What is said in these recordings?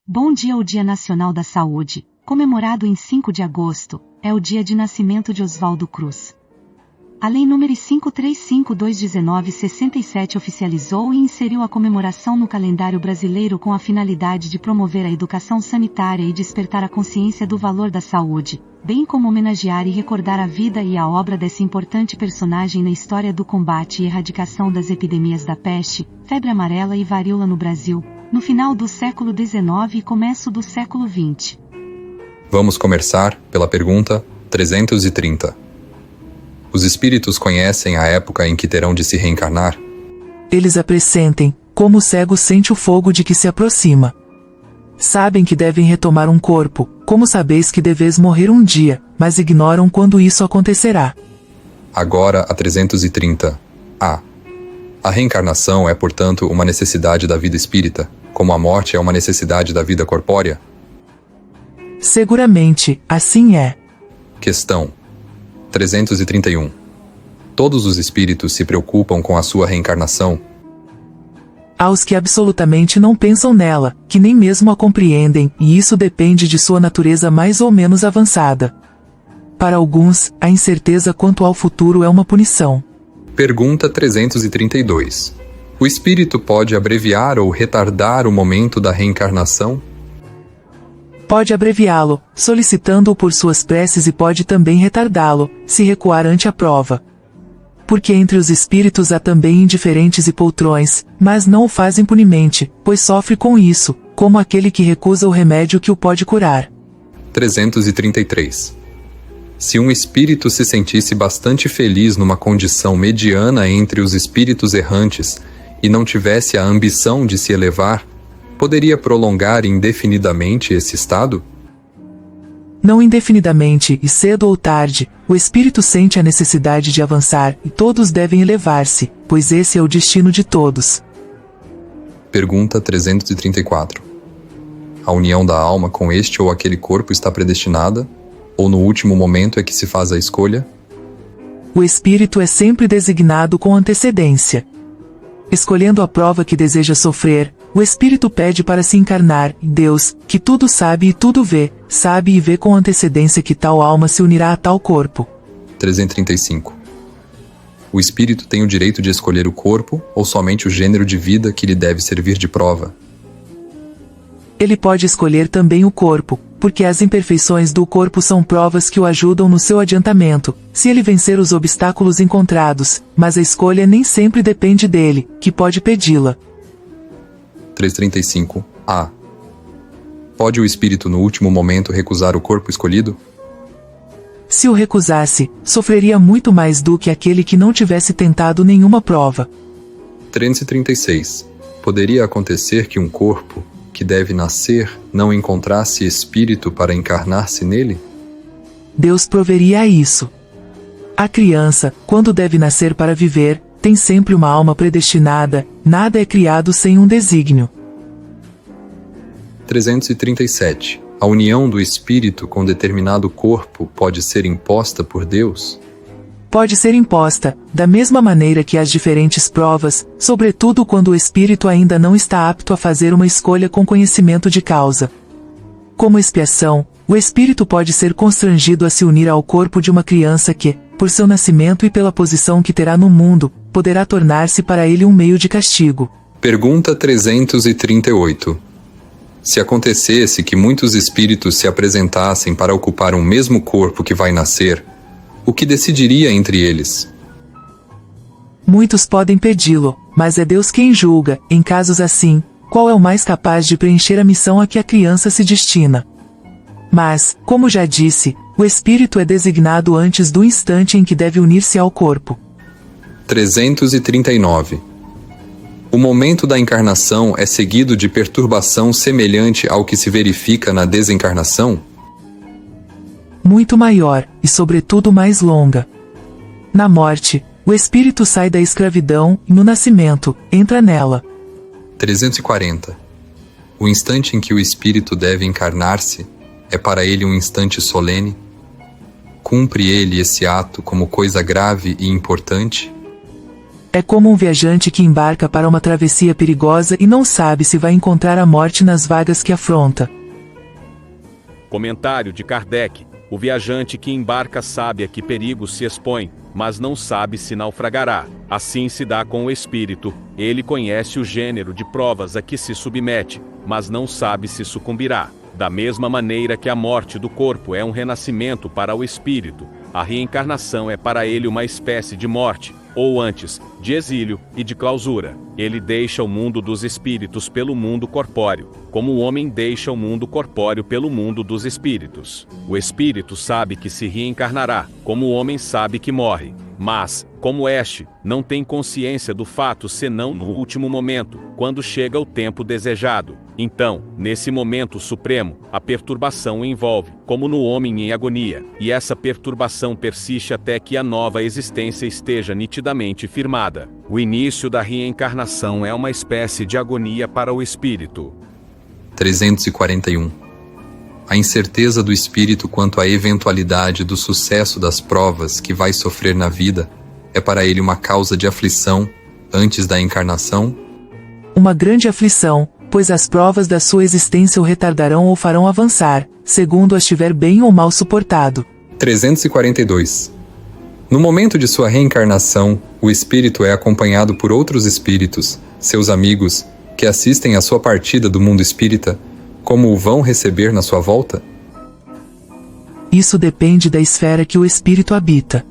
Bom dia. O Dia Nacional da Saúde, comemorado em 5 de agosto, é o dia de nascimento de Oswaldo Cruz. A Lei nº 535/1967 oficializou e inseriu a comemoração no calendário brasileiro com a finalidade de promover a educação sanitária e despertar a consciência do valor da saúde, bem como homenagear e recordar a vida e a obra desse importante personagem na história do combate e erradicação das epidemias da peste, febre amarela e varíola no Brasil, no final do século XIX e começo do século XX. Vamos começar pela pergunta 330. Os espíritos conhecem a época em que terão de se reencarnar? Eles a pressentem, como o cego sente o fogo de que se aproxima. Sabem que devem retomar um corpo, como sabeis que deveis morrer um dia, mas ignoram quando isso acontecerá. Agora a 330. A reencarnação é, portanto, uma necessidade da vida espírita, como a morte é uma necessidade da vida corpórea? Seguramente, assim é. Questão 331. Todos os espíritos se preocupam com a sua reencarnação? Há os que absolutamente não pensam nela, que nem mesmo a compreendem, e isso depende de sua natureza mais ou menos avançada. Para alguns, a incerteza quanto ao futuro é uma punição. Pergunta 332. O espírito pode abreviar ou retardar o momento da reencarnação? Pode abreviá-lo, solicitando-o por suas preces, e pode também retardá-lo, se recuar ante a prova. Porque entre os espíritos há também indiferentes e poltrões, mas não o faz impunemente, pois sofre com isso, como aquele que recusa o remédio que o pode curar. 333. Se um espírito se sentisse bastante feliz numa condição mediana entre os espíritos errantes e não tivesse a ambição de se elevar, poderia prolongar indefinidamente esse estado? Não indefinidamente, e cedo ou tarde, o espírito sente a necessidade de avançar, e todos devem elevar-se, pois esse é o destino de todos. Pergunta 334. A união da alma com este ou aquele corpo está predestinada? Ou no último momento é que se faz a escolha? O espírito é sempre designado com antecedência. Escolhendo a prova que deseja sofrer, o espírito pede para se encarnar, e Deus, que tudo sabe e tudo vê, sabe e vê com antecedência que tal alma se unirá a tal corpo. 335. O espírito tem o direito de escolher o corpo ou somente o gênero de vida que lhe deve servir de prova? Ele pode escolher também o corpo, porque as imperfeições do corpo são provas que o ajudam no seu adiantamento, se ele vencer os obstáculos encontrados, mas a escolha nem sempre depende dele, que pode pedi-la. 335. A. Pode o espírito no último momento recusar o corpo escolhido? Se o recusasse, sofreria muito mais do que aquele que não tivesse tentado nenhuma prova. 336. Poderia acontecer que um corpo, que deve nascer, não encontrasse espírito para encarnar-se nele? Deus proveria a isso. A criança, quando deve nascer para viver, tem sempre uma alma predestinada, nada é criado sem um desígnio. 337. A união do espírito com determinado corpo pode ser imposta por Deus? Pode ser imposta, da mesma maneira que as diferentes provas, sobretudo quando o espírito ainda não está apto a fazer uma escolha com conhecimento de causa. Como expiação, o espírito pode ser constrangido a se unir ao corpo de uma criança que, por seu nascimento e pela posição que terá no mundo, poderá tornar-se para ele um meio de castigo. Pergunta 338. Se acontecesse que muitos espíritos se apresentassem para ocupar um mesmo corpo que vai nascer, o que decidiria entre eles? Muitos podem pedi-lo, mas é Deus quem julga, em casos assim, qual é o mais capaz de preencher a missão a que a criança se destina. Mas, como já disse, o espírito é designado antes do instante em que deve unir-se ao corpo. 339. O momento da encarnação é seguido de perturbação semelhante ao que se verifica na desencarnação? Muito maior, e sobretudo mais longa. Na morte, o espírito sai da escravidão e, no nascimento, entra nela. 340. O instante em que o espírito deve encarnar-se é para ele um instante solene? Cumpre ele esse ato como coisa grave e importante? É como um viajante que embarca para uma travessia perigosa e não sabe se vai encontrar a morte nas vagas que afronta. Comentário de Kardec: o viajante que embarca sabe a que perigo se expõe, mas não sabe se naufragará. Assim se dá com o espírito. Ele conhece o gênero de provas a que se submete, mas não sabe se sucumbirá. Da mesma maneira que a morte do corpo é um renascimento para o espírito, a reencarnação é para ele uma espécie de morte, ou antes, de exílio e de clausura. Ele deixa o mundo dos espíritos pelo mundo corpóreo, como o homem deixa o mundo corpóreo pelo mundo dos espíritos. O espírito sabe que se reencarnará, como o homem sabe que morre. Mas, como este, não tem consciência do fato senão no último momento, quando chega o tempo desejado. Então, nesse momento supremo, a perturbação o envolve, como no homem em agonia, e essa perturbação persiste até que a nova existência esteja nitidamente firmada. O início da reencarnação é uma espécie de agonia para o espírito. 341. A incerteza do espírito quanto à eventualidade do sucesso das provas que vai sofrer na vida é para ele uma causa de aflição antes da encarnação? Uma grande aflição, pois as provas da sua existência o retardarão ou farão avançar, segundo as tiver bem ou mal suportado. 342. No momento de sua reencarnação, o espírito é acompanhado por outros espíritos, seus amigos, que assistem à sua partida do mundo espírita. Como o vão receber na sua volta? Isso depende da esfera que o espírito habita.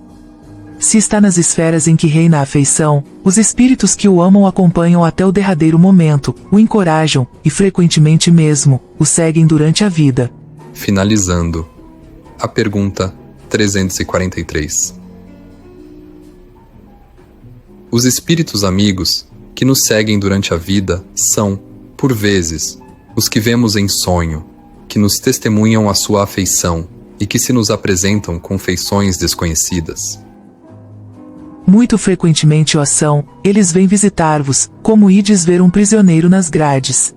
Se está nas esferas em que reina a afeição, os espíritos que o amam acompanham até o derradeiro momento, o encorajam, e frequentemente mesmo, o seguem durante a vida. Finalizando. A pergunta 343. Os espíritos amigos, que nos seguem durante a vida, são, por vezes, os que vemos em sonho, que nos testemunham a sua afeição e que se nos apresentam com feições desconhecidas. Muito frequentemente o são, eles vêm visitar-vos, como ides ver um prisioneiro nas grades.